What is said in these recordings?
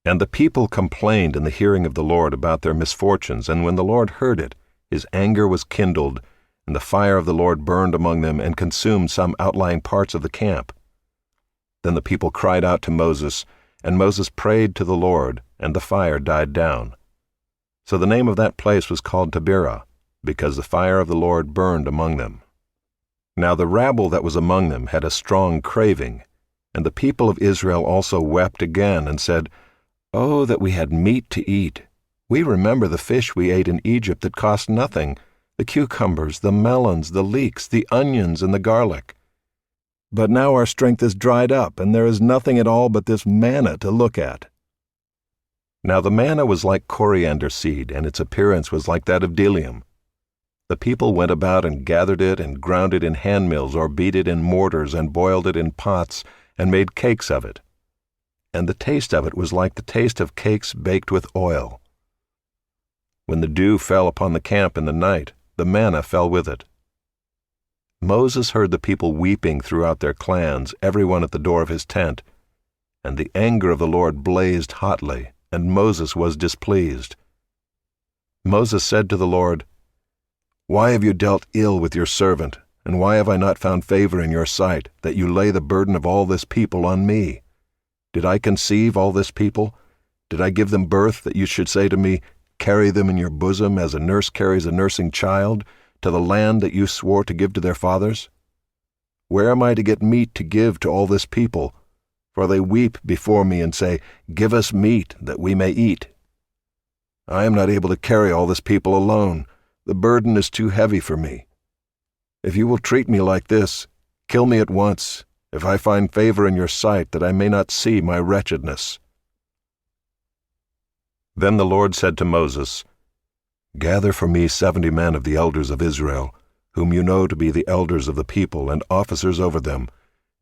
And the people complained in the hearing of the Lord about their misfortunes, and when the Lord heard it, his anger was kindled, and the fire of the Lord burned among them and consumed some outlying parts of the camp. Then the people cried out to Moses, and Moses prayed to the Lord, and the fire died down. So the name of that place was called Taberah, because the fire of the Lord burned among them. Now the rabble that was among them had a strong craving, and the people of Israel also wept again, and said, "Oh, that we had meat to eat! We remember the fish we ate in Egypt that cost nothing, the cucumbers, the melons, the leeks, the onions, and the garlic. But now our strength is dried up, and there is nothing at all but this manna to look at." Now the manna was like coriander seed, and its appearance was like that of bdellium. The people went about and gathered it, and ground it in handmills, or beat it in mortars, and boiled it in pots, and made cakes of it. And the taste of it was like the taste of cakes baked with oil. When the dew fell upon the camp in the night, the manna fell with it. Moses heard the people weeping throughout their clans, every one at the door of his tent. And the anger of the Lord blazed hotly, and Moses was displeased. Moses said to the Lord, "Why have you dealt ill with your servant, and why have I not found favor in your sight, that you lay the burden of all this people on me? Did I conceive all this people? Did I give them birth, that you should say to me, 'Carry them in your bosom as a nurse carries a nursing child, to the land that you swore to give to their fathers?' Where am I to get meat to give to all this people? For they weep before me and say, 'Give us meat, that we may eat.' I am not able to carry all this people alone. The burden is too heavy for me. If you will treat me like this, kill me at once, if I find favor in your sight, that I may not see my wretchedness." Then the Lord said to Moses, "Gather for me 70 men of the elders of Israel, whom you know to be the elders of the people and officers over them,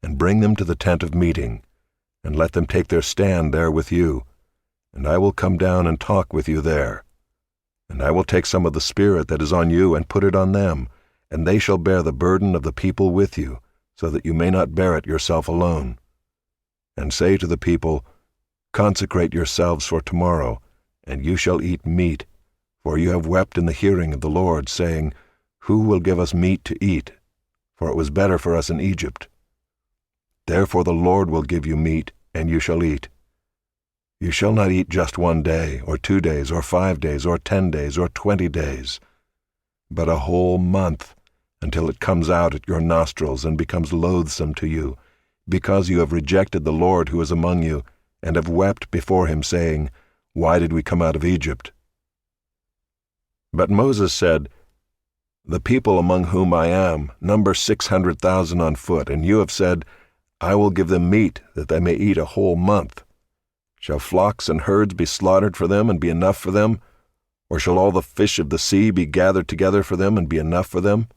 and bring them to the tent of meeting, and let them take their stand there with you, and I will come down and talk with you there. And I will take some of the Spirit that is on you and put it on them, and they shall bear the burden of the people with you, so that you may not bear it yourself alone. And say to the people, 'Consecrate yourselves for tomorrow, and you shall eat meat, for you have wept in the hearing of the Lord, saying, Who will give us meat to eat? For it was better for us in Egypt. Therefore the Lord will give you meat, and you shall eat. You shall not eat just 1 day, or 2 days, or 5 days, or 10 days, or 20 days, but a whole month, until it comes out at your nostrils and becomes loathsome to you, because you have rejected the Lord who is among you, and have wept before him, saying, Why did we come out of Egypt?" But Moses said, "The people among whom I am number 600,000 on foot, and you have said, I will give them meat, that they may eat a whole month. Shall flocks and herds be slaughtered for them and be enough for them? Or shall all the fish of the sea be gathered together for them and be enough for them?"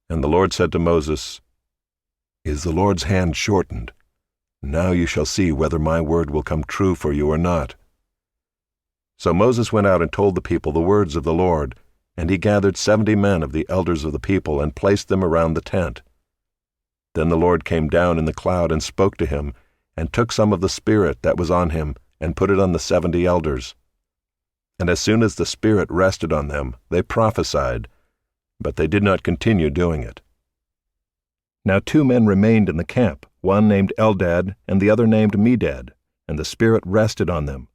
And the Lord said to Moses, "Is the Lord's hand shortened? Now you shall see whether my word will come true for you or not." So Moses went out and told the people the words of the Lord, and he gathered 70 men of the elders of the people and placed them around the tent. Then the Lord came down in the cloud and spoke to him, and took some of the Spirit that was on him, and put it on the 70 elders. And as soon as the Spirit rested on them, they prophesied, but they did not continue doing it. Now 2 men remained in the camp, one named Eldad, and the other named Medad, and the Spirit rested on them.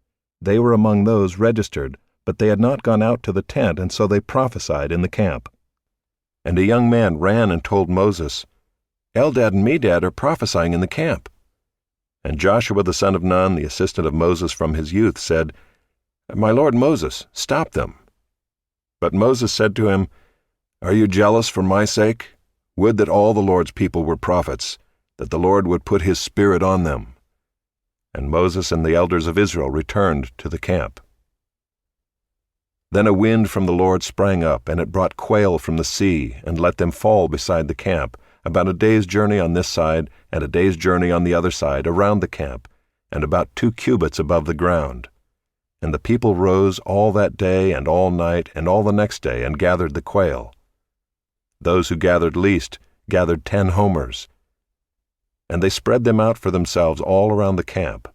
They were among those registered, but they had not gone out to the tent, and so they prophesied in the camp. And a young man ran and told Moses, "Eldad and Medad are prophesying in the camp." And Joshua the son of Nun, the assistant of Moses from his youth, said, "My lord Moses, stop them." But Moses said to him, "Are you jealous for my sake? Would that all the Lord's people were prophets, that the Lord would put his Spirit on them." And Moses and the elders of Israel returned to the camp. Then a wind from the Lord sprang up, and it brought quail from the sea, and let them fall beside the camp, about a day's journey on this side, and a day's journey on the other side, around the camp, and about 2 cubits above the ground. And the people rose all that day and all night and all the next day, and gathered the quail. Those who gathered least gathered 10 homers. And they spread them out for themselves all around the camp.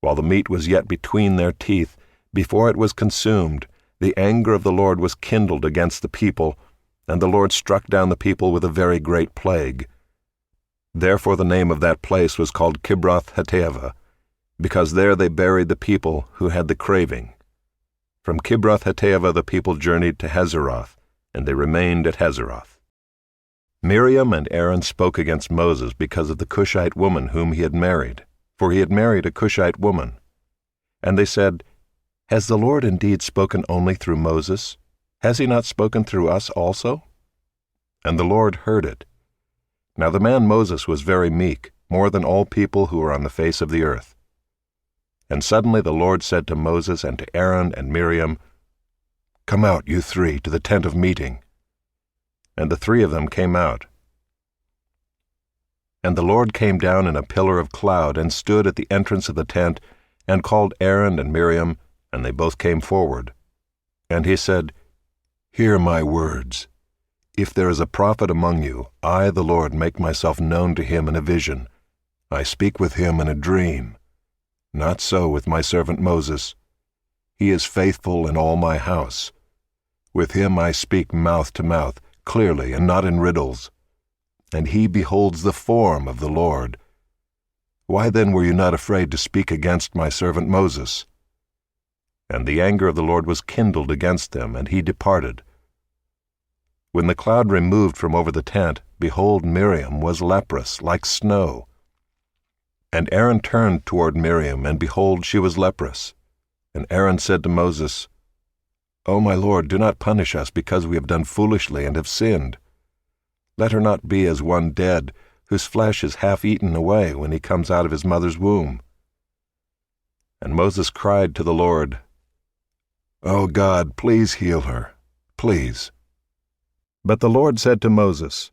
While the meat was yet between their teeth, before it was consumed, the anger of the Lord was kindled against the people, and the Lord struck down the people with a very great plague. Therefore the name of that place was called Kibroth-Hattaavah, because there they buried the people who had the craving. From Kibroth-Hattaavah the people journeyed to Hazeroth, and they remained at Hazeroth. Miriam and Aaron spoke against Moses because of the Cushite woman whom he had married, for he had married a Cushite woman. And they said, "Has the Lord indeed spoken only through Moses? Has he not spoken through us also?" And the Lord heard it. Now the man Moses was very meek, more than all people who were on the face of the earth. And suddenly the Lord said to Moses and to Aaron and Miriam, "Come out, you three, to the tent of meeting." And the three of them came out. And the Lord came down in a pillar of cloud and stood at the entrance of the tent and called Aaron and Miriam, and they both came forward. And he said, "Hear my words. If there is a prophet among you, I, the Lord, make myself known to him in a vision. I speak with him in a dream. Not so with my servant Moses. He is faithful in all my house. With him I speak mouth to mouth, clearly and not in riddles. And he beholds the form of the Lord. Why then were you not afraid to speak against my servant Moses?" And the anger of the Lord was kindled against them, and he departed. When the cloud removed from over the tent, behold, Miriam was leprous, like snow. And Aaron turned toward Miriam, and behold, she was leprous. And Aaron said to Moses, "O my Lord, do not punish us because we have done foolishly and have sinned. Let her not be as one dead, whose flesh is half eaten away when he comes out of his mother's womb." And Moses cried to the Lord, "O God, please heal her, please." But the Lord said to Moses,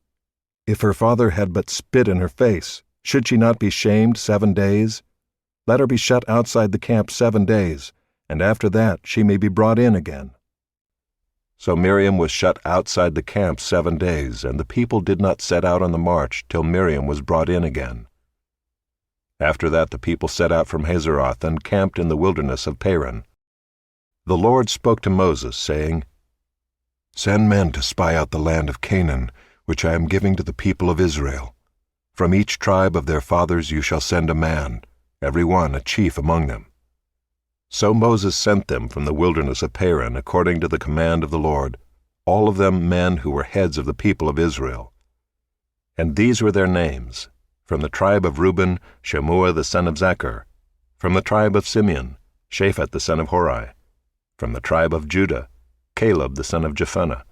"If her father had but spit in her face, should she not be shamed 7 days? Let her be shut outside the camp 7 days, and after that she may be brought in again." So Miriam was shut outside the camp 7 days, and the people did not set out on the march till Miriam was brought in again. After that the people set out from Hazeroth and camped in the wilderness of Paran. The Lord spoke to Moses, saying, "Send men to spy out the land of Canaan, which I am giving to the people of Israel. From each tribe of their fathers you shall send a man, every one a chief among them." So Moses sent them from the wilderness of Paran according to the command of the Lord, all of them men who were heads of the people of Israel. And these were their names: from the tribe of Reuben, Shammua the son of Zachar; from the tribe of Simeon, Shaphat the son of Hori; from the tribe of Judah, Caleb the son of Jephunneh;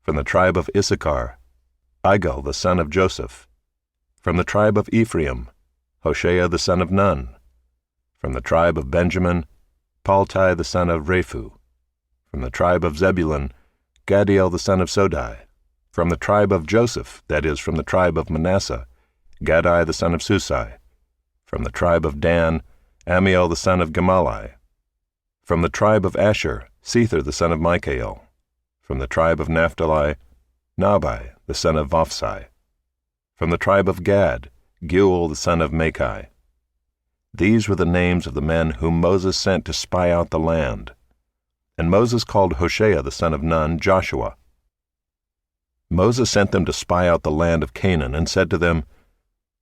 from the tribe of Issachar, Igal the son of Joseph; from the tribe of Ephraim, Hoshea the son of Nun; from the tribe of Benjamin, Paltai the son of Raphu; from the tribe of Zebulun, Gadiel the son of Sodai; from the tribe of Joseph, that is, from the tribe of Manasseh, Gadai the son of Susai; from the tribe of Dan, Amiel the son of Gemalli; from the tribe of Asher, Sether the son of Michael; from the tribe of Naphtali, Nabai the son of Vophsi; from the tribe of Gad, Geuel the son of Machai. These were the names of the men whom Moses sent to spy out the land. And Moses called Hoshea the son of Nun Joshua. Moses sent them to spy out the land of Canaan, and said to them,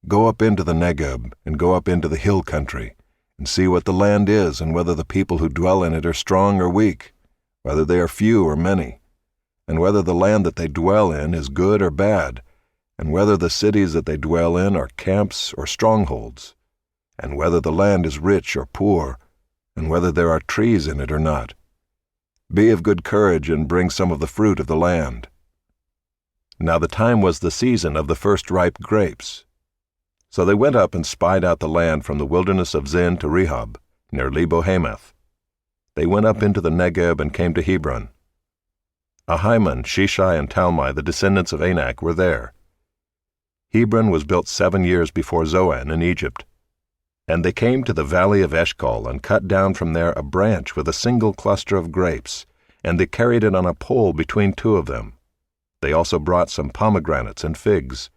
"Go up into the Negeb, and go up into the hill country, and see what the land is, and whether the people who dwell in it are strong or weak, whether they are few or many, and whether the land that they dwell in is good or bad, and whether the cities that they dwell in are camps or strongholds, and whether the land is rich or poor, and whether there are trees in it or not. Be of good courage and bring some of the fruit of the land." Now the time was the season of the first ripe grapes. So they went up and spied out the land from the wilderness of Zin to Rehob, near Lebo-Hamath. They went up into the Negeb and came to Hebron. Ahiman, Shishai, and Talmai, the descendants of Anak, were there. Hebron was built 7 years before Zoan in Egypt. And they came to the valley of Eshcol, and cut down from there a branch with a single cluster of grapes, and they carried it on a pole between 2 of them. They also brought some pomegranates and figs.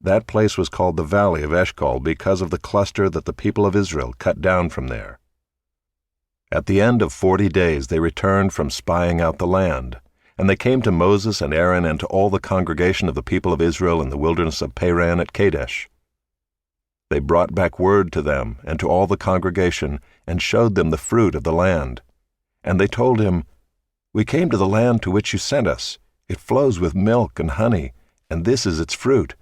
That place was called the Valley of Eshcol because of the cluster that the people of Israel cut down from there. At the end of 40 days they returned from spying out the land, and they came to Moses and Aaron and to all the congregation of the people of Israel in the wilderness of Paran at Kadesh. They brought back word to them and to all the congregation, and showed them the fruit of the land. And they told him, "We came to the land to which you sent us. It flows with milk and honey, and this is its fruit.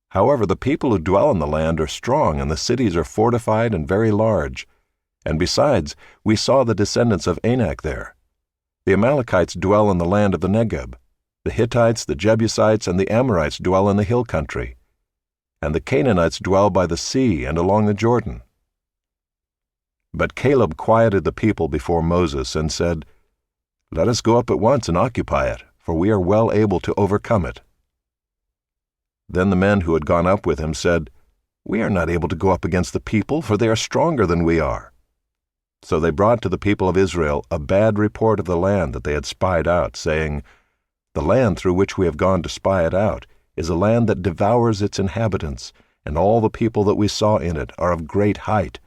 However, the people who dwell in the land are strong, and the cities are fortified and very large. And besides, we saw the descendants of Anak there. The Amalekites dwell in the land of the Negeb. The Hittites, the Jebusites, and the Amorites dwell in the hill country. And the Canaanites dwell by the sea and along the Jordan." But Caleb quieted the people before Moses and said, "Let us go up at once and occupy it, for we are well able to overcome it." Then the men who had gone up with him said, "We are not able to go up against the people, for they are stronger than we are." So they brought to the people of Israel a bad report of the land that they had spied out, saying, "The land through which we have gone to spy it out is a land that devours its inhabitants, and all the people that we saw in it are of great height.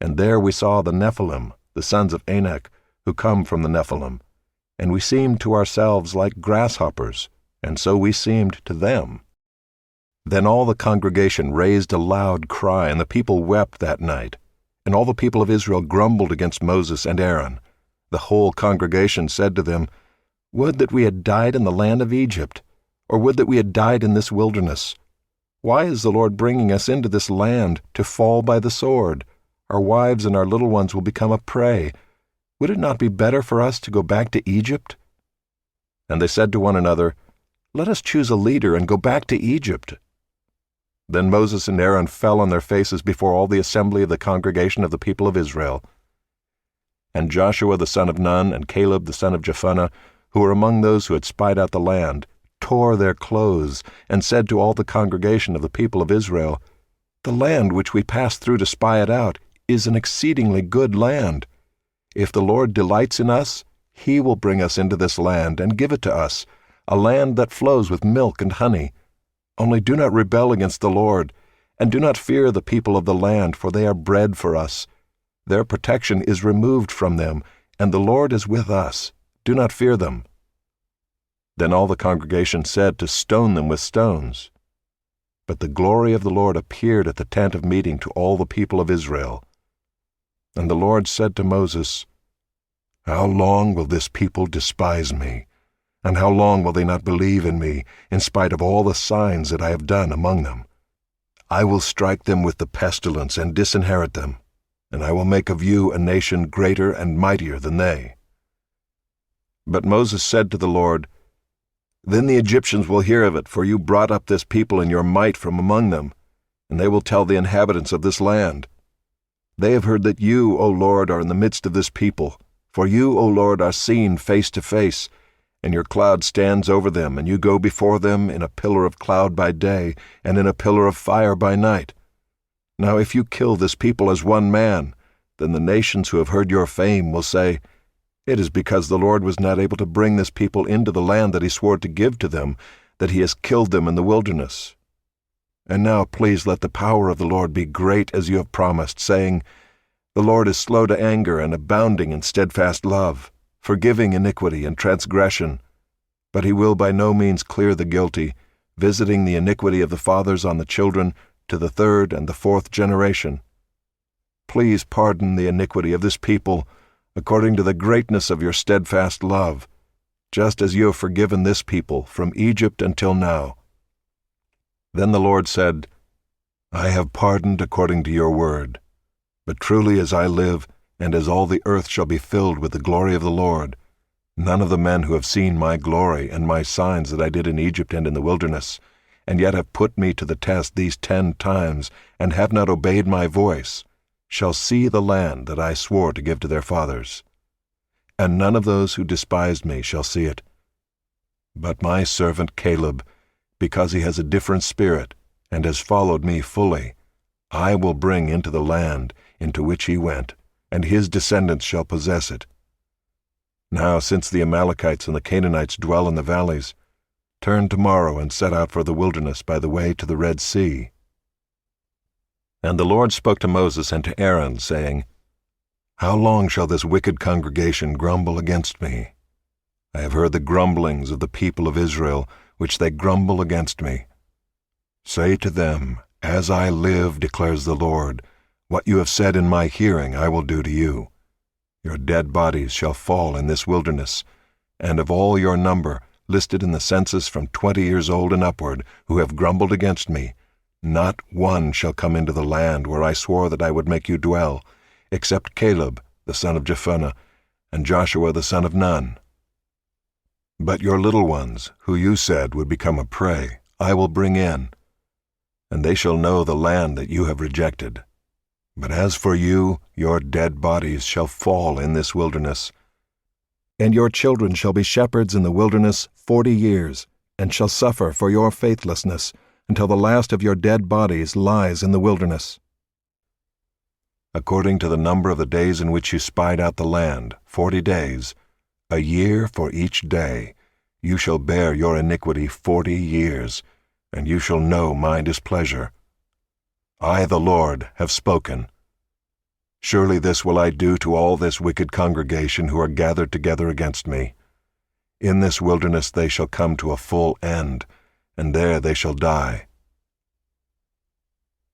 And there we saw the Nephilim, the sons of Anak, who come from the Nephilim, and we seemed to ourselves like grasshoppers, and so we seemed to them." Then all the congregation raised a loud cry, and the people wept that night. And all the people of Israel grumbled against Moses and Aaron. The whole congregation said to them, "Would that we had died in the land of Egypt, or would that we had died in this wilderness. Why is the Lord bringing us into this land to fall by the sword? Our wives and our little ones will become a prey. Would it not be better for us to go back to Egypt?" And they said to one another, "Let us choose a leader and go back to Egypt." Then Moses and Aaron fell on their faces before all the assembly of the congregation of the people of Israel. And Joshua the son of Nun and Caleb the son of Jephunneh, who were among those who had spied out the land, tore their clothes, and said to all the congregation of the people of Israel, "The land which we passed through to spy it out is an exceedingly good land. If the Lord delights in us, he will bring us into this land and give it to us, a land that flows with milk and honey. Only do not rebel against the Lord, and do not fear the people of the land, for they are bread for us. Their protection is removed from them, and the Lord is with us. Do not fear them." Then all the congregation said to stone them with stones. But the glory of the Lord appeared at the tent of meeting to all the people of Israel. And the Lord said to Moses, "How long will this people despise me? And how long will they not believe in me, in spite of all the signs that I have done among them? I will strike them with the pestilence and disinherit them, and I will make of you a nation greater and mightier than they." But Moses said to the Lord, "Then the Egyptians will hear of it, for you brought up this people in your might from among them, and they will tell the inhabitants of this land. They have heard that you, O Lord, are in the midst of this people, for you, O Lord, are seen face to face, and your cloud stands over them, and you go before them in a pillar of cloud by day, and in a pillar of fire by night. Now if you kill this people as one man, then the nations who have heard your fame will say, 'It is because the Lord was not able to bring this people into the land that he swore to give to them, that he has killed them in the wilderness.' And now please let the power of the Lord be great as you have promised, saying, 'The Lord is slow to anger and abounding in steadfast love, forgiving iniquity and transgression. But he will by no means clear the guilty, visiting the iniquity of the fathers on the children to the third and the fourth generation. Please pardon the iniquity of this people, according to the greatness of your steadfast love, just as you have forgiven this people from Egypt until now.' Then the Lord said, 'I have pardoned according to your word. But truly as I live, and as all the earth shall be filled with the glory of the Lord, none of the men who have seen my glory and my signs that I did in Egypt and in the wilderness, and yet have put me to the test these 10 times, and have not obeyed my voice, shall see the land that I swore to give to their fathers. And none of those who despised me shall see it. But my servant Caleb, because he has a different spirit, and has followed me fully, I will bring into the land into which he went, and his descendants shall possess it. Now since the Amalekites and the Canaanites dwell in the valleys, Turn tomorrow and set out for the wilderness by the way to the Red Sea." And the Lord spoke to Moses and to Aaron, saying, "How long shall this wicked congregation grumble against me? I have heard the grumblings of the people of Israel, which they grumble against me. Say to them, As I live, declares the Lord, what you have said in my hearing I will do to you. Your dead bodies shall fall in this wilderness, and of all your number, listed in the census from 20 years old and upward, who have grumbled against me, not one shall come into the land where I swore that I would make you dwell, except Caleb the son of Jephunneh, and Joshua the son of Nun. But your little ones, who you said would become a prey, I will bring in, and they shall know the land that you have rejected. But as for you, your dead bodies shall fall in this wilderness. And your children shall be shepherds in the wilderness 40 years, and shall suffer for your faithlessness, until the last of your dead bodies lies in the wilderness. According to the number of the days in which you spied out the land, 40 days, a year for each day, you shall bear your iniquity 40 years, and you shall know my displeasure. I, the Lord, have spoken. Surely this will I do to all this wicked congregation who are gathered together against me. In this wilderness they shall come to a full end, and there they shall die."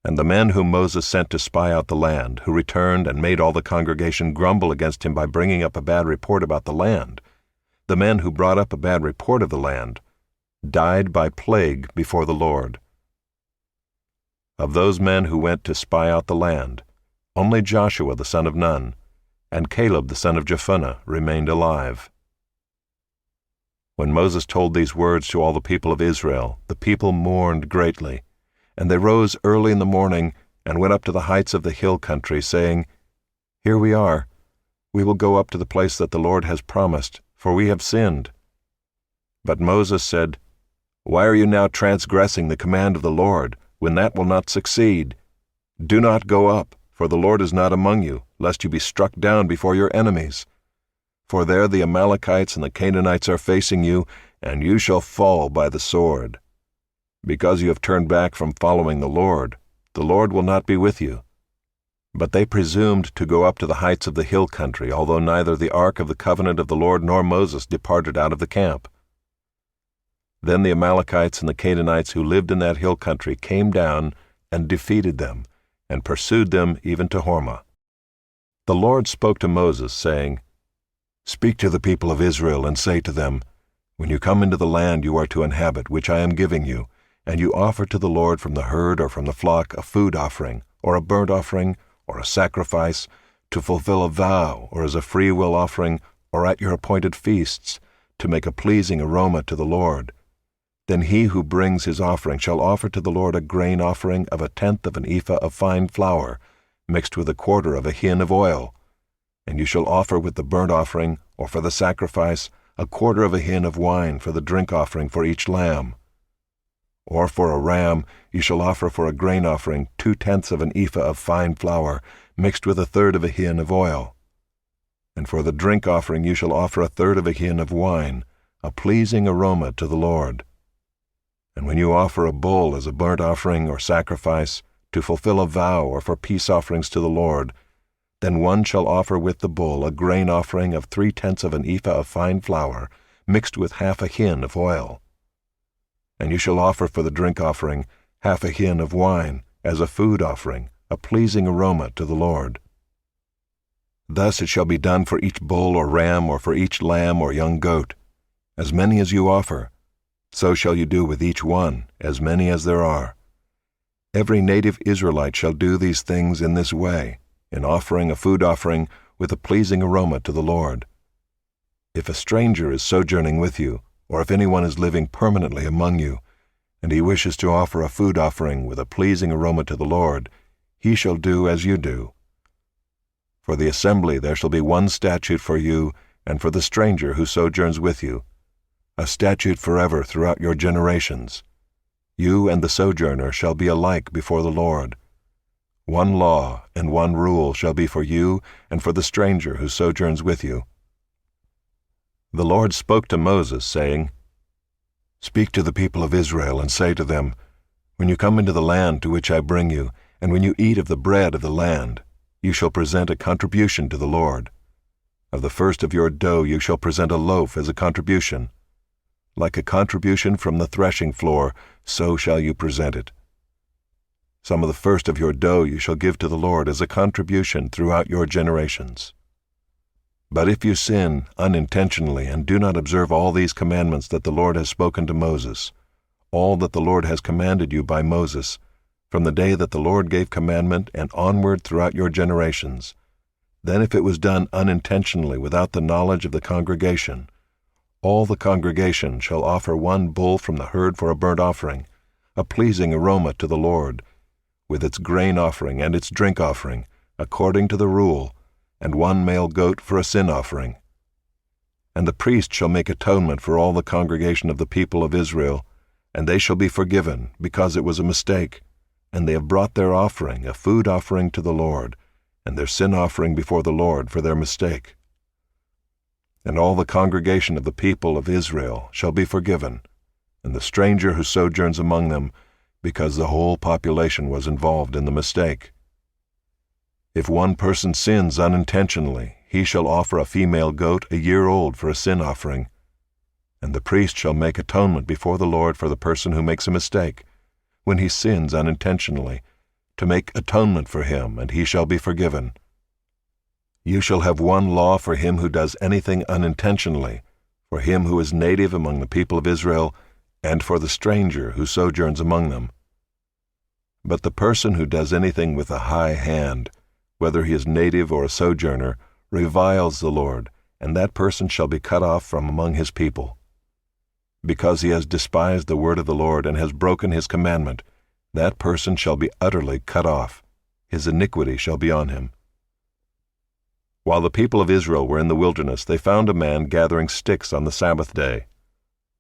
And the men whom Moses sent to spy out the land, who returned and made all the congregation grumble against him by bringing up a bad report about the land, the men who brought up a bad report of the land, died by plague before the Lord. Of those men who went to spy out the land, only Joshua the son of Nun and Caleb the son of Jephunneh remained alive. When Moses told these words to all the people of Israel, the people mourned greatly, and they rose early in the morning and went up to the heights of the hill country, saying, "Here we are. We will go up to the place that the Lord has promised, for we have sinned." But Moses said, "Why are you now transgressing the command of the Lord, when that will not succeed? Do not go up, for the Lord is not among you, lest you be struck down before your enemies. For there the Amalekites and the Canaanites are facing you, and you shall fall by the sword. Because you have turned back from following the Lord will not be with you." But they presumed to go up to the heights of the hill country, although neither the ark of the covenant of the Lord nor Moses departed out of the camp. Then the Amalekites and the Canaanites who lived in that hill country came down and defeated them, and pursued them even to Hormah. The Lord spoke to Moses, saying, "Speak to the people of Israel and say to them, When you come into the land you are to inhabit, which I am giving you, and you offer to the Lord from the herd or from the flock a food offering, or a burnt offering, or a sacrifice, to fulfill a vow, or as a free-will offering, or at your appointed feasts, to make a pleasing aroma to the Lord, then he who brings his offering shall offer to the Lord a grain offering of 1/10 of an ephah of fine flour, mixed with 1/4 of a hin of oil. And you shall offer with the burnt offering, or for the sacrifice, 1/4 of a hin of wine for the drink offering for each lamb. Or for a ram you shall offer for a grain offering 2/10 of an ephah of fine flour, mixed with 1/3 of a hin of oil. And for the drink offering you shall offer 1/3 of a hin of wine, a pleasing aroma to the Lord. And when you offer a bull as a burnt offering or sacrifice, to fulfill a vow or for peace offerings to the Lord, then one shall offer with the bull a grain offering of 3/10 of an ephah of fine flour, mixed with 1/2 a hin of oil. And you shall offer for the drink offering 1/2 a hin of wine, as a food offering, a pleasing aroma to the Lord. Thus it shall be done for each bull or ram or for each lamb or young goat. As many as you offer, so shall you do with each one, as many as there are. Every native Israelite shall do these things in this way, in offering a food offering with a pleasing aroma to the Lord. If a stranger is sojourning with you, or if anyone is living permanently among you, and he wishes to offer a food offering with a pleasing aroma to the Lord, he shall do as you do. For the assembly there shall be one statute for you and for the stranger who sojourns with you, a statute forever throughout your generations. You and the sojourner shall be alike before the Lord. One law and one rule shall be for you and for the stranger who sojourns with you." The Lord spoke to Moses, saying, Speak to the people of Israel and say to them, When you come into the land to which I bring you, and when you eat of the bread of the land, you shall present a contribution to the Lord. Of the first of your dough you shall present a loaf as a contribution. Like a contribution from the threshing floor, so shall you present it. Some of the first of your dough you shall give to the Lord as a contribution throughout your generations. But if you sin unintentionally and do not observe all these commandments that the Lord has spoken to Moses, all that the Lord has commanded you by Moses, from the day that the Lord gave commandment and onward throughout your generations, then if it was done unintentionally without the knowledge of the congregation, all the congregation shall offer one bull from the herd for a burnt offering, a pleasing aroma to the Lord, with its grain offering and its drink offering, according to the rule, and one male goat for a sin offering. And the priest shall make atonement for all the congregation of the people of Israel, and they shall be forgiven, because it was a mistake, and they have brought their offering, a food offering to the Lord, and their sin offering before the Lord for their mistake. And all the congregation of the people of Israel shall be forgiven, and the stranger who sojourns among them, because the whole population was involved in the mistake. If one person sins unintentionally, he shall offer a female goat a year old for a sin offering, and the priest shall make atonement before the Lord for the person who makes a mistake, when he sins unintentionally, to make atonement for him, and he shall be forgiven. You shall have one law for him who does anything unintentionally, for him who is native among the people of Israel, and for the stranger who sojourns among them. But the person who does anything with a high hand, whether he is native or a sojourner, reviles the Lord, and that person shall be cut off from among his people. Because he has despised the word of the Lord and has broken his commandment, that person shall be utterly cut off. His iniquity shall be on him. While the people of Israel were in the wilderness, they found a man gathering sticks on the Sabbath day.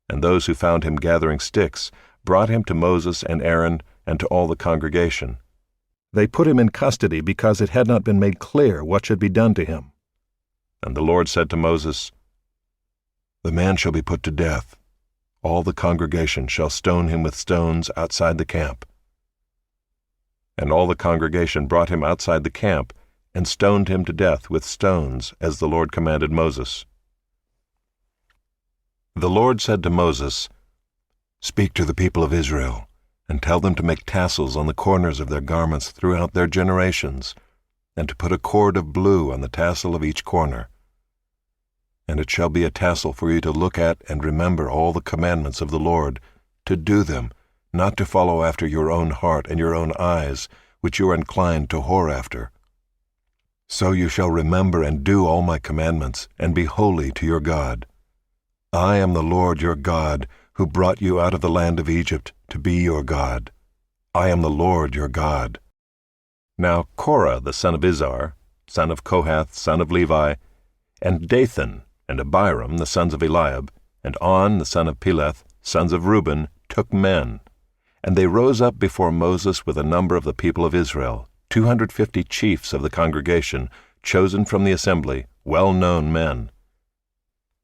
And those who found him gathering sticks brought him to Moses and Aaron and to all the congregation. They put him in custody because it had not been made clear what should be done to him. And the Lord said to Moses, The man shall be put to death. All the congregation shall stone him with stones outside the camp. And all the congregation brought him outside the camp and stoned him to death with stones, as the Lord commanded Moses. The Lord said to Moses, Speak to the people of Israel, and tell them to make tassels on the corners of their garments throughout their generations, and to put a cord of blue on the tassel of each corner. And it shall be a tassel for you to look at and remember all the commandments of the Lord, to do them, not to follow after your own heart and your own eyes, which you are inclined to whore after. So you shall remember and do all my commandments, and be holy to your God. I am the Lord your God, who brought you out of the land of Egypt to be your God. I am the Lord your God. Now Korah the son of Izhar, son of Kohath, son of Levi, and Dathan and Abiram the sons of Eliab, and On the son of Peleth, sons of Reuben, took men. And they rose up before Moses with a number of the people of Israel, 250 chiefs of the congregation, chosen from the assembly, well-known men.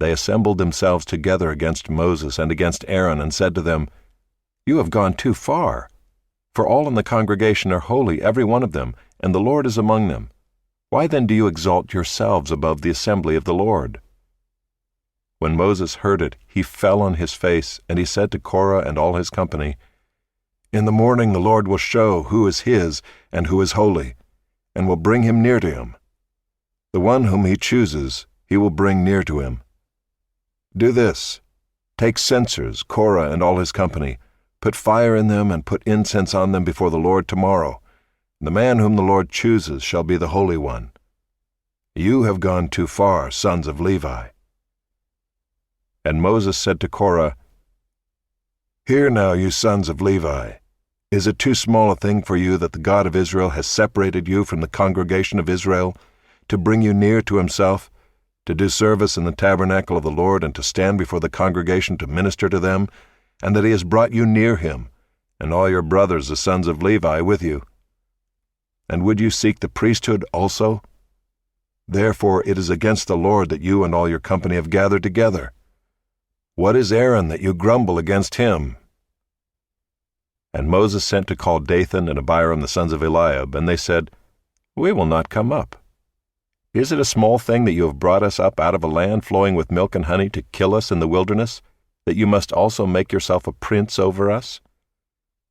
They assembled themselves together against Moses and against Aaron, and said to them, You have gone too far. For all in the congregation are holy, every one of them, and the Lord is among them. Why then do you exalt yourselves above the assembly of the Lord? When Moses heard it, he fell on his face, and he said to Korah and all his company, In the morning the Lord will show who is his and who is holy, and will bring him near to him. The one whom he chooses, he will bring near to him. Do this, take censers, Korah and all his company, put fire in them and put incense on them before the Lord tomorrow. The man whom the Lord chooses shall be the Holy One. You have gone too far, sons of Levi. And Moses said to Korah, Hear now, you sons of Levi. Is it too small a thing for you that the God of Israel has separated you from the congregation of Israel, to bring you near to himself, to do service in the tabernacle of the Lord, and to stand before the congregation to minister to them, and that he has brought you near him, and all your brothers the sons of Levi with you? And would you seek the priesthood also? Therefore it is against the Lord that you and all your company have gathered together. What is Aaron that you grumble against him?" And Moses sent to call Dathan and Abiram the sons of Eliab, and they said, "We will not come up. Is it a small thing that you have brought us up out of a land flowing with milk and honey to kill us in the wilderness, that you must also make yourself a prince over us?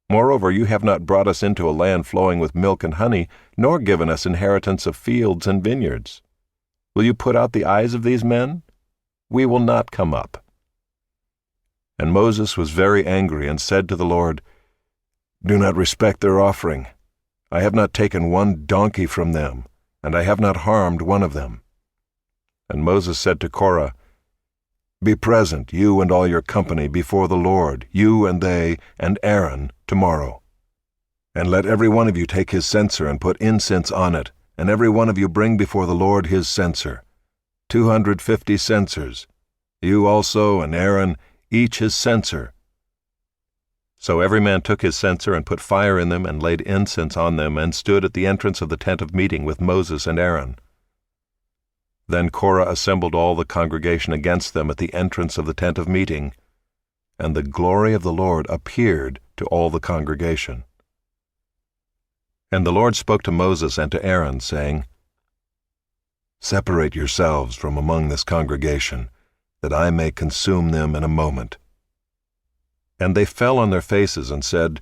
Moreover, you have not brought us into a land flowing with milk and honey, nor given us inheritance of fields and vineyards. Will you put out the eyes of these men? We will not come up." And Moses was very angry and said to the Lord, "Do not respect their offering. I have not taken one donkey from them, and I have not harmed one of them." And Moses said to Korah, "Be present, you and all your company, before the Lord, you and they, and Aaron, tomorrow. And let every one of you take his censer and put incense on it, and every one of you bring before the Lord his censer, 250 censers, you also and Aaron, each his censer." So every man took his censer and put fire in them and laid incense on them and stood at the entrance of the tent of meeting with Moses and Aaron. Then Korah assembled all the congregation against them at the entrance of the tent of meeting, and the glory of the Lord appeared to all the congregation. And the Lord spoke to Moses and to Aaron, saying, "Separate yourselves from among this congregation, that I may consume them in a moment." And they fell on their faces and said,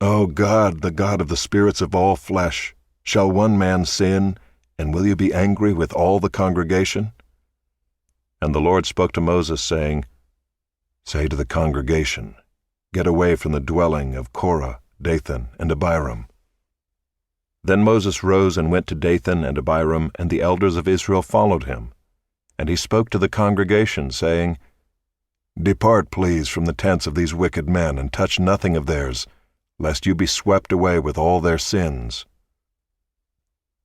"O God, the God of the spirits of all flesh, shall one man sin, and will you be angry with all the congregation?" And the Lord spoke to Moses, saying, "Say to the congregation, Get away from the dwelling of Korah, Dathan, and Abiram." Then Moses rose and went to Dathan and Abiram, and the elders of Israel followed him. And he spoke to the congregation, saying, "Depart, please, from the tents of these wicked men, and touch nothing of theirs, lest you be swept away with all their sins."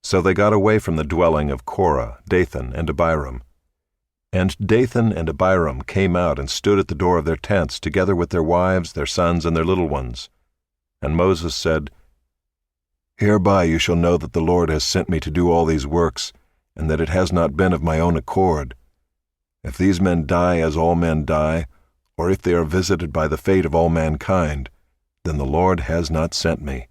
So they got away from the dwelling of Korah, Dathan, and Abiram. And Dathan and Abiram came out and stood at the door of their tents, together with their wives, their sons, and their little ones. And Moses said, "Hereby you shall know that the Lord has sent me to do all these works, and that it has not been of my own accord. If these men die as all men die, or if they are visited by the fate of all mankind, then the Lord has not sent me.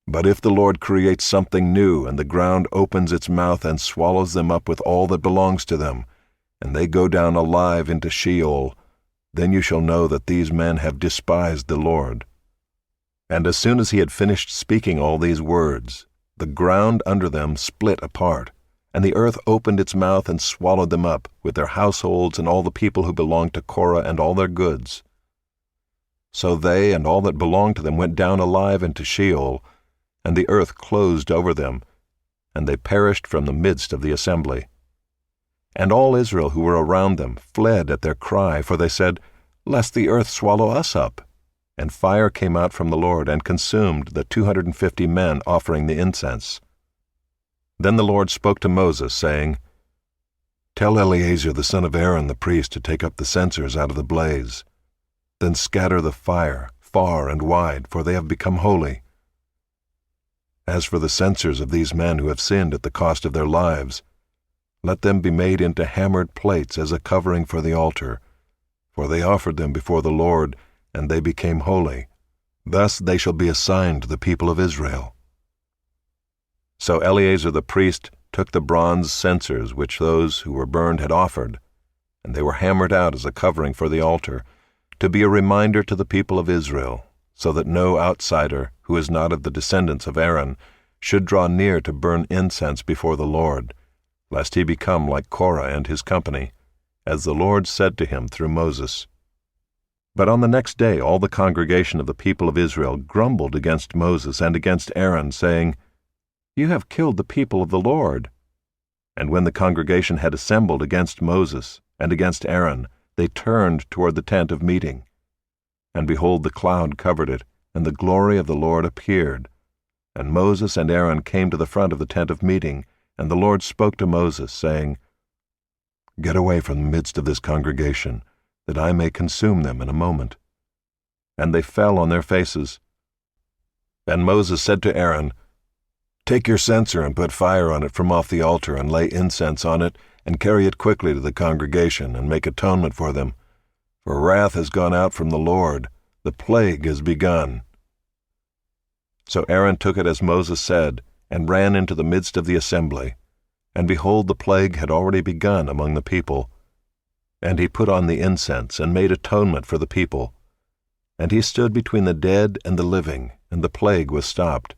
But if the Lord creates something new, and the ground opens its mouth and swallows them up with all that belongs to them, and they go down alive into Sheol, then you shall know that these men have despised the Lord." And as soon as he had finished speaking all these words, the ground under them split apart, and the earth opened its mouth and swallowed them up, with their households and all the people who belonged to Korah and all their goods. So they and all that belonged to them went down alive into Sheol, and the earth closed over them, and they perished from the midst of the assembly. And all Israel who were around them fled at their cry, for they said, "Lest the earth swallow us up." And fire came out from the Lord and consumed the 250 men offering the incense. Then the Lord spoke to Moses, saying, "Tell Eleazar the son of Aaron the priest to take up the censers out of the blaze. Then scatter the fire far and wide, for they have become holy. As for the censers of these men who have sinned at the cost of their lives, let them be made into hammered plates as a covering for the altar, for they offered them before the Lord, and they became holy. Thus they shall be assigned to the people of Israel." So Eleazar the priest took the bronze censers which those who were burned had offered, and they were hammered out as a covering for the altar, to be a reminder to the people of Israel, so that no outsider, who is not of the descendants of Aaron, should draw near to burn incense before the Lord, lest he become like Korah and his company, as the Lord said to him through Moses. But on the next day all the congregation of the people of Israel grumbled against Moses and against Aaron, saying, "You have killed the people of the Lord." And when the congregation had assembled against Moses and against Aaron, they turned toward the tent of meeting. And behold, the cloud covered it, and the glory of the Lord appeared. And Moses and Aaron came to the front of the tent of meeting, and the Lord spoke to Moses, saying, "Get away from the midst of this congregation, that I may consume them in a moment." And they fell on their faces. And Moses said to Aaron, "Take your censer and put fire on it from off the altar, and lay incense on it, and carry it quickly to the congregation, and make atonement for them. for wrath has gone out from the Lord, the plague has begun." So Aaron took it as Moses said, and ran into the midst of the assembly. And behold, the plague had already begun among the people. And he put on the incense, and made atonement for the people. And he stood between the dead and the living, and the plague was stopped.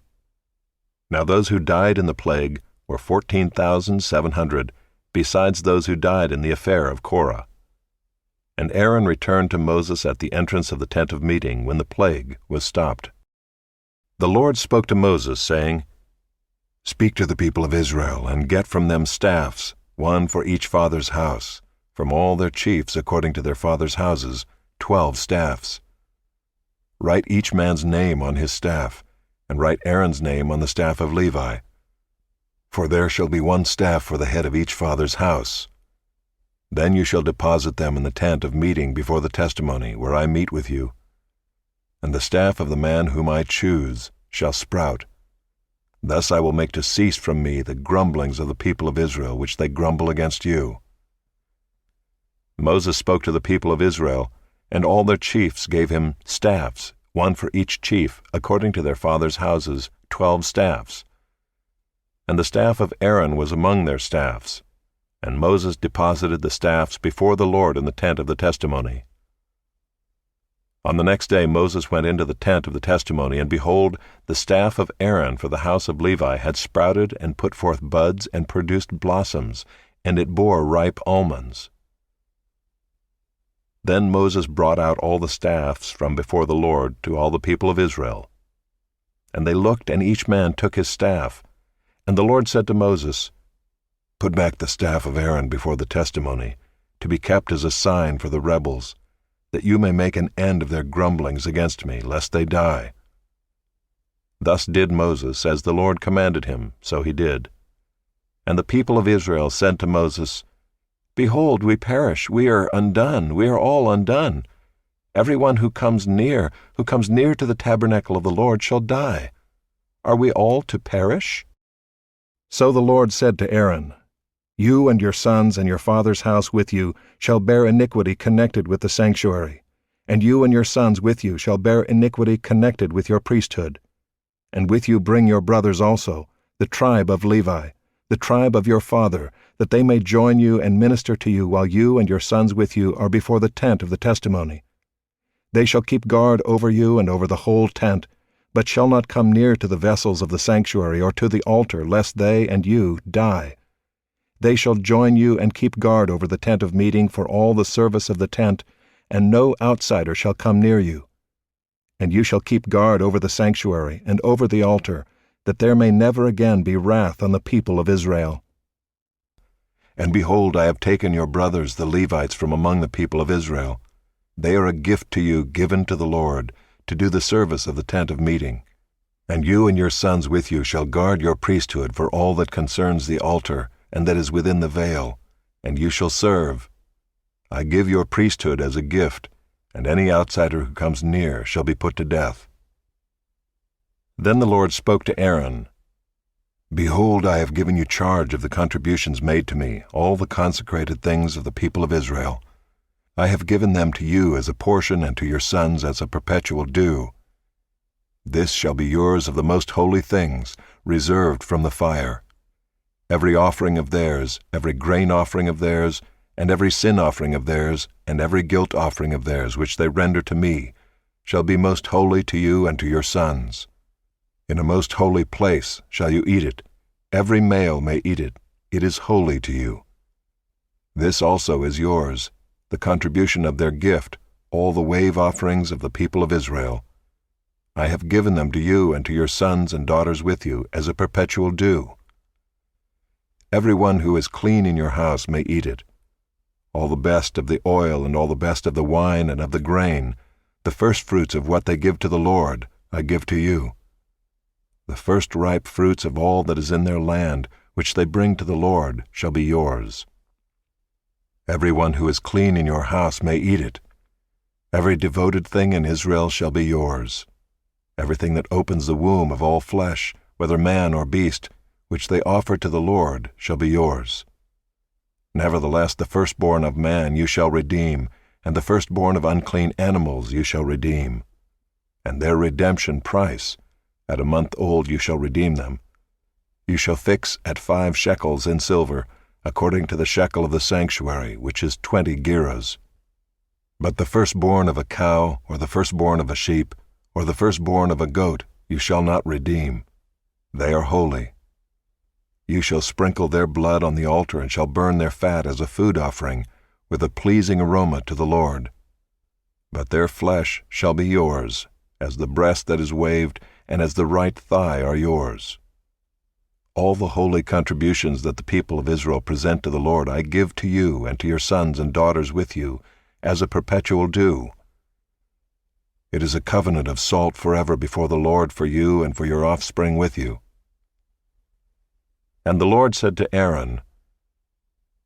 Now those who died in the plague were 14,700, besides those who died in the affair of Korah. And Aaron returned to Moses at the entrance of the tent of meeting when the plague was stopped. The Lord spoke to Moses, saying, "Speak to the people of Israel, and get from them staffs, one for each father's house, from all their chiefs according to their fathers' houses, 12 staffs. Write each man's name on his staff, and write Aaron's name on the staff of Levi. For there shall be one staff for the head of each father's house. Then you shall deposit them in the tent of meeting before the testimony, where I meet with you. And the staff of the man whom I choose shall sprout. Thus I will make to cease from me the grumblings of the people of Israel, which they grumble against you." Moses spoke to the people of Israel, and all their chiefs gave him staffs, one for each chief, according to their fathers' houses, 12 staffs. And the staff of Aaron was among their staffs. And Moses deposited the staffs before the Lord in the tent of the testimony. On the next day Moses went into the tent of the testimony, and behold, the staff of Aaron for the house of Levi had sprouted and put forth buds and produced blossoms, and it bore ripe almonds. Then Moses brought out all the staffs from before the Lord to all the people of Israel. And they looked, and each man took his staff. And the Lord said to Moses, "Put back the staff of Aaron before the testimony, to be kept as a sign for the rebels, that you may make an end of their grumblings against me, lest they die." Thus did Moses, as the Lord commanded him, so he did. And the people of Israel said to Moses, "Behold, we perish, we are undone, we are all undone. Every one who comes near to the tabernacle of the Lord shall die. Are we all to perish?" So the Lord said to Aaron, "You and your sons and your father's house with you shall bear iniquity connected with the sanctuary, and you and your sons with you shall bear iniquity connected with your priesthood. And with you bring your brothers also, the tribe of Levi, the tribe of your father, that they may join you and minister to you while you and your sons with you are before the tent of the testimony. They shall keep guard over you and over the whole tent, but shall not come near to the vessels of the sanctuary or to the altar, lest they and you die. They shall join you and keep guard over the tent of meeting for all the service of the tent, and no outsider shall come near you. And you shall keep guard over the sanctuary and over the altar, that there may never again be wrath on the people of Israel. And behold, I have taken your brothers the Levites from among the people of Israel. They are a gift to you given to the Lord, to do the service of the tent of meeting. And you and your sons with you shall guard your priesthood for all that concerns the altar, and that is within the veil, and you shall serve. I give your priesthood as a gift, and any outsider who comes near shall be put to death." Then the Lord spoke to Aaron, "Behold, I have given you charge of the contributions made to me, all the consecrated things of the people of Israel. I have given them to you as a portion and to your sons as a perpetual due. This shall be yours of the most holy things, reserved from the fire. Every offering of theirs, every grain offering of theirs, and every sin offering of theirs, and every guilt offering of theirs, which they render to me, shall be most holy to you and to your sons. In a most holy place shall you eat it. Every male may eat it. It is holy to you. This also is yours, the contribution of their gift, all the wave offerings of the people of Israel. I have given them to you and to your sons and daughters with you as a perpetual due. Every one who is clean in your house may eat it. All the best of the oil and all the best of the wine and of the grain, the firstfruits of what they give to the Lord, I give to you. The first ripe fruits of all that is in their land, which they bring to the Lord, shall be yours. Every one who is clean in your house may eat it. Every devoted thing in Israel shall be yours. Everything that opens the womb of all flesh, whether man or beast, which they offer to the Lord, shall be yours. Nevertheless, the firstborn of man you shall redeem, and the firstborn of unclean animals you shall redeem. And their redemption price, at a month old you shall redeem them. You shall fix at 5 shekels in silver, according to the shekel of the sanctuary, which is 20 gerahs. But the firstborn of a cow, or the firstborn of a sheep, or the firstborn of a goat, you shall not redeem. They are holy. You shall sprinkle their blood on the altar, and shall burn their fat as a food offering, with a pleasing aroma to the Lord. But their flesh shall be yours, as the breast that is waved, and as the right thigh are yours. All the holy contributions that the people of Israel present to the Lord I give to you and to your sons and daughters with you, as a perpetual due. It is a covenant of salt forever before the Lord for you and for your offspring with you. And the Lord said to Aaron,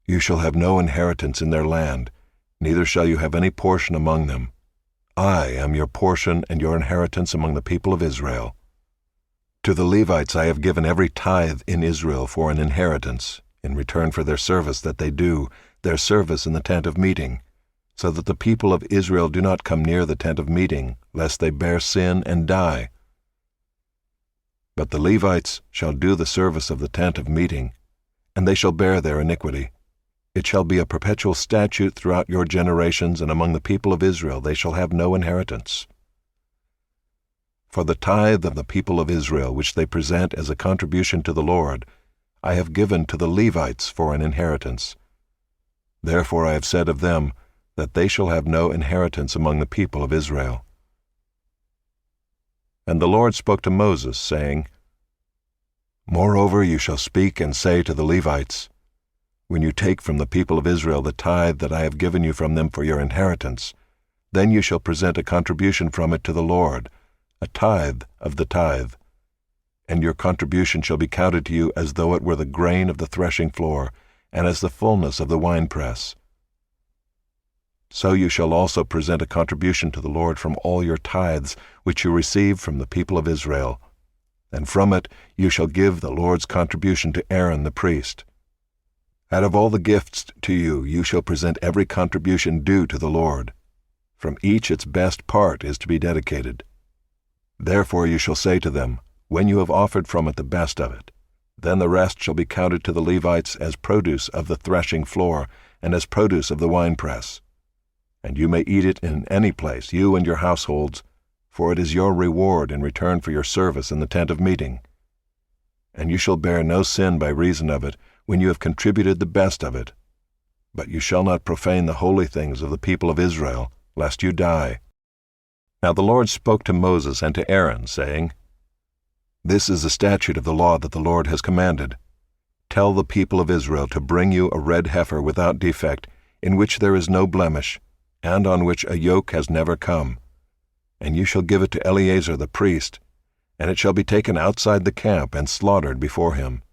You shall have no inheritance in their land, neither shall you have any portion among them. I am your portion and your inheritance among the people of Israel. To the Levites I have given every tithe in Israel for an inheritance, in return for their service that they do, their service in the tent of meeting, so that the people of Israel do not come near the tent of meeting, lest they bear sin and die. But the Levites shall do the service of the tent of meeting, and they shall bear their iniquity. It shall be a perpetual statute throughout your generations, and among the people of Israel they shall have no inheritance. For the tithe of the people of Israel, which they present as a contribution to the Lord, I have given to the Levites for an inheritance. Therefore I have said of them, that they shall have no inheritance among the people of Israel. And the Lord spoke to Moses, saying, Moreover you shall speak and say to the Levites, When you take from the people of Israel the tithe that I have given you from them for your inheritance, then you shall present a contribution from it to the Lord, a tithe of the tithe. And your contribution shall be counted to you as though it were the grain of the threshing floor, and as the fullness of the winepress. So you shall also present a contribution to the Lord from all your tithes which you receive from the people of Israel, and from it you shall give the Lord's contribution to Aaron the priest. Out of all the gifts to you, you shall present every contribution due to the Lord. From each its best part is to be dedicated. Therefore you shall say to them, when you have offered from it the best of it, then the rest shall be counted to the Levites as produce of the threshing floor and as produce of the winepress. And you may eat it in any place, you and your households, for it is your reward in return for your service in the tent of meeting. And you shall bear no sin by reason of it, when you have contributed the best of it. But you shall not profane the holy things of the people of Israel, lest you die. Now the Lord spoke to Moses and to Aaron, saying, This is the statute of the law that the Lord has commanded. Tell the people of Israel to bring you a red heifer without defect, in which there is no blemish, and on which a yoke has never come. And you shall give it to Eleazar the priest, and it shall be taken outside the camp and slaughtered before him.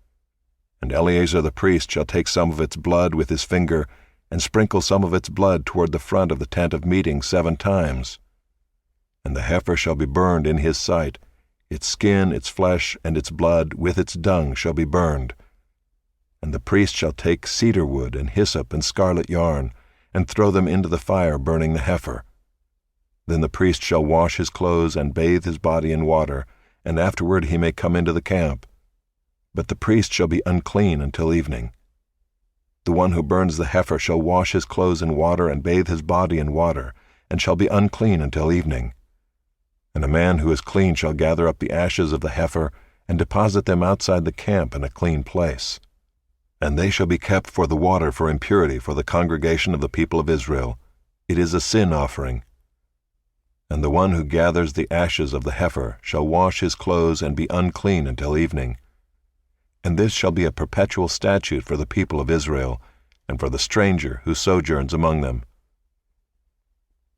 And Eleazar the priest shall take some of its blood with his finger, and sprinkle some of its blood toward the front of the tent of meeting 7 times. And the heifer shall be burned in his sight, its skin, its flesh, and its blood, with its dung shall be burned. And the priest shall take cedar wood and hyssop and scarlet yarn, and throw them into the fire, burning the heifer. Then the priest shall wash his clothes and bathe his body in water, and afterward he may come into the camp. But the priest shall be unclean until evening. The one who burns the heifer shall wash his clothes in water and bathe his body in water, and shall be unclean until evening. And a man who is clean shall gather up the ashes of the heifer and deposit them outside the camp in a clean place. And they shall be kept for the water for impurity for the congregation of the people of Israel. It is a sin offering. And the one who gathers the ashes of the heifer shall wash his clothes and be unclean until evening. And this shall be a perpetual statute for the people of Israel, and for the stranger who sojourns among them.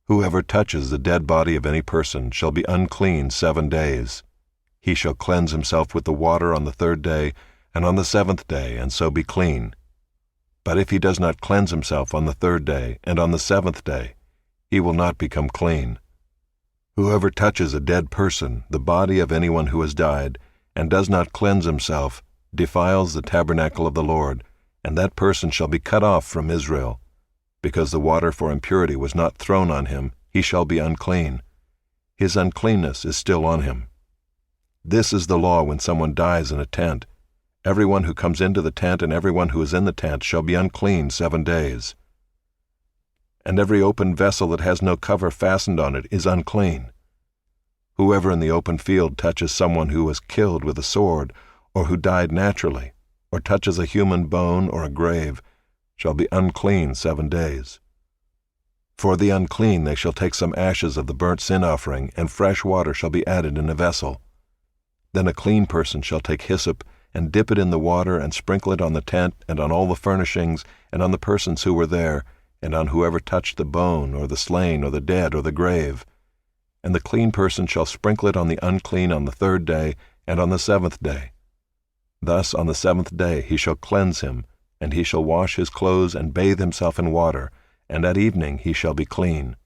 Whoever touches the dead body of any person shall be unclean 7 days. He shall cleanse himself with the water on the 3rd day, and on the 7th day, and so be clean. But if he does not cleanse himself on the 3rd day, and on the 7th day, he will not become clean. Whoever touches a dead person, the body of anyone who has died, and does not cleanse himself, defiles the tabernacle of the Lord, and that person shall be cut off from Israel. Because the water for impurity was not thrown on him, he shall be unclean. His uncleanness is still on him. This is the law when someone dies in a tent. Everyone who comes into the tent and everyone who is in the tent shall be unclean 7 days. And every open vessel that has no cover fastened on it is unclean. Whoever in the open field touches someone who was killed with a sword, or who died naturally, or touches a human bone or a grave, shall be unclean 7 days. For the unclean they shall take some ashes of the burnt sin offering, and fresh water shall be added in a vessel. Then a clean person shall take hyssop, and dip it in the water, and sprinkle it on the tent, and on all the furnishings, and on the persons who were there, and on whoever touched the bone, or the slain, or the dead, or the grave. And the clean person shall sprinkle it on the unclean on the 3rd day, and on the 7th day. Thus on the 7th day he shall cleanse him, and he shall wash his clothes and bathe himself in water, and at evening he shall be clean.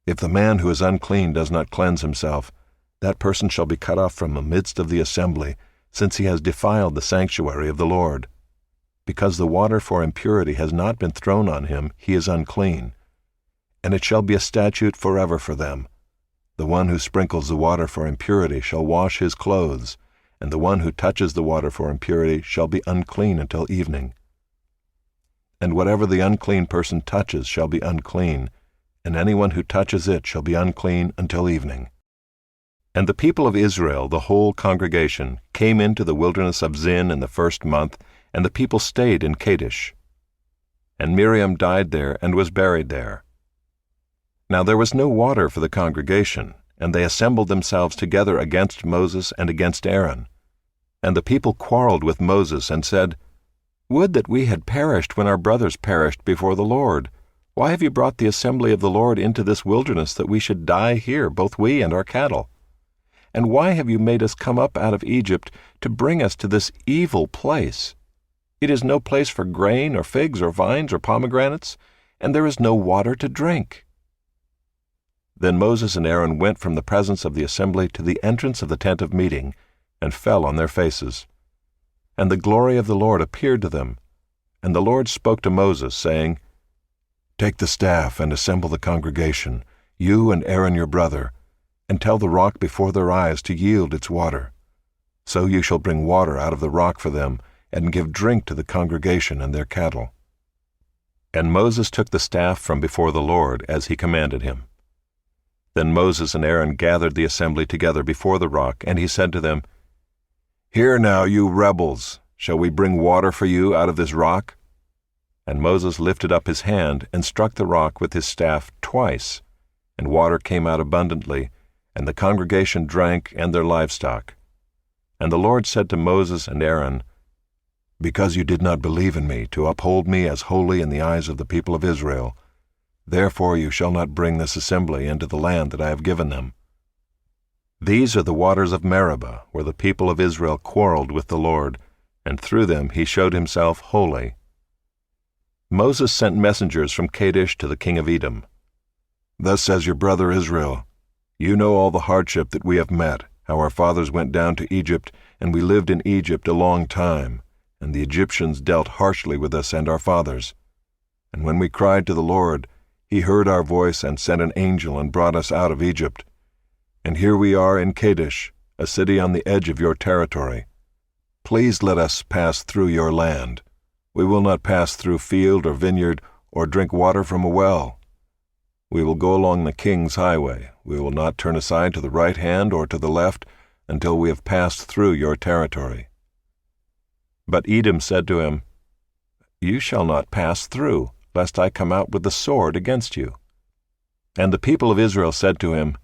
If the man who is unclean does not cleanse himself, that person shall be cut off from the midst of the assembly, since he has defiled the sanctuary of the Lord. Because the water for impurity has not been thrown on him, he is unclean. And it shall be a statute forever for them. The one who sprinkles the water for impurity shall wash his clothes, and the one who touches the water for impurity shall be unclean until evening. And whatever the unclean person touches shall be unclean, and anyone who touches it shall be unclean until evening. And the people of Israel, the whole congregation, came into the wilderness of Zin in the 1st month, and the people stayed in Kadesh. And Miriam died there and was buried there. Now there was no water for the congregation, and they assembled themselves together against Moses and against Aaron. And the people quarreled with Moses and said, "Would that we had perished when our brothers perished before the Lord. Why have you brought the assembly of the Lord into this wilderness that we should die here, both we and our cattle? And why have you made us come up out of Egypt to bring us to this evil place? It is no place for grain or figs or vines or pomegranates, and there is no water to drink." Then Moses and Aaron went from the presence of the assembly to the entrance of the tent of meeting, and fell on their faces. And the glory of the Lord appeared to them. And the Lord spoke to Moses, saying, "Take the staff and assemble the congregation, you and Aaron your brother, and tell the rock before their eyes to yield its water. So you shall bring water out of the rock for them, and give drink to the congregation and their cattle." And Moses took the staff from before the Lord, as he commanded him. Then Moses and Aaron gathered the assembly together before the rock, and he said to them, "Hear now, you rebels, shall we bring water for you out of this rock?" And Moses lifted up his hand and struck the rock with his staff twice, and water came out abundantly, and the congregation drank and their livestock. And the Lord said to Moses and Aaron, "Because you did not believe in me to uphold me as holy in the eyes of the people of Israel, therefore you shall not bring this assembly into the land that I have given them." These are the waters of Meribah, where the people of Israel quarreled with the Lord, and through them he showed himself holy. Moses sent messengers from Kadesh to the king of Edom. "Thus says your brother Israel, you know all the hardship that we have met, how our fathers went down to Egypt, and we lived in Egypt a long time, and the Egyptians dealt harshly with us and our fathers. And when we cried to the Lord, he heard our voice and sent an angel and brought us out of Egypt. And here we are in Kadesh, a city on the edge of your territory. Please let us pass through your land. We will not pass through field or vineyard or drink water from a well. We will go along the king's highway. We will not turn aside to the right hand or to the left until we have passed through your territory." But Edom said to him, "You shall not pass through, lest I come out with the sword against you." And the people of Israel said to him,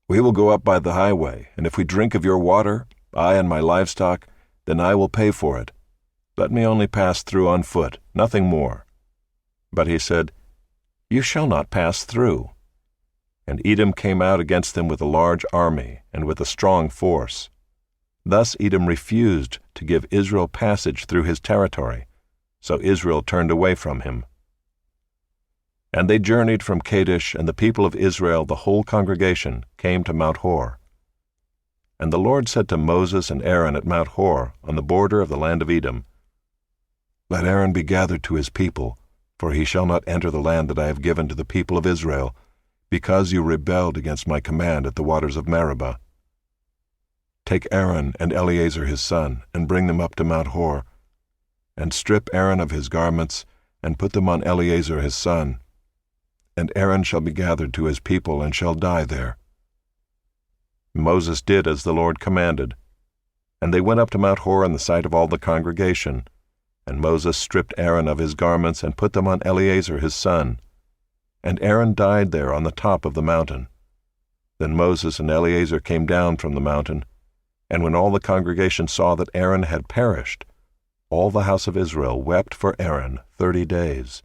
"We will go up by the highway, and if we drink of your water, I and my livestock, then I will pay for it. Let me only pass through on foot, nothing more." But he said, "You shall not pass through." And Edom came out against them with a large army and with a strong force. Thus Edom refused to give Israel passage through his territory, so Israel turned away from him. And they journeyed from Kadesh, and the people of Israel, the whole congregation, came to Mount Hor. And the Lord said to Moses and Aaron at Mount Hor, on the border of the land of Edom, "Let Aaron be gathered to his people, for he shall not enter the land that I have given to the people of Israel, because you rebelled against my command at the waters of Meribah. Take Aaron and Eleazar his son, and bring them up to Mount Hor, and strip Aaron of his garments, and put them on Eleazar his son. And Aaron shall be gathered to his people, and shall die there. Moses did as the Lord commanded, and they went up to Mount Hor in the sight of all the congregation. And Moses stripped Aaron of his garments, and put them on Eleazar his son. And Aaron died there on the top of the mountain. Then Moses and Eleazar came down from the mountain, and when all the congregation saw that Aaron had perished, all the house of Israel wept for Aaron 30 days.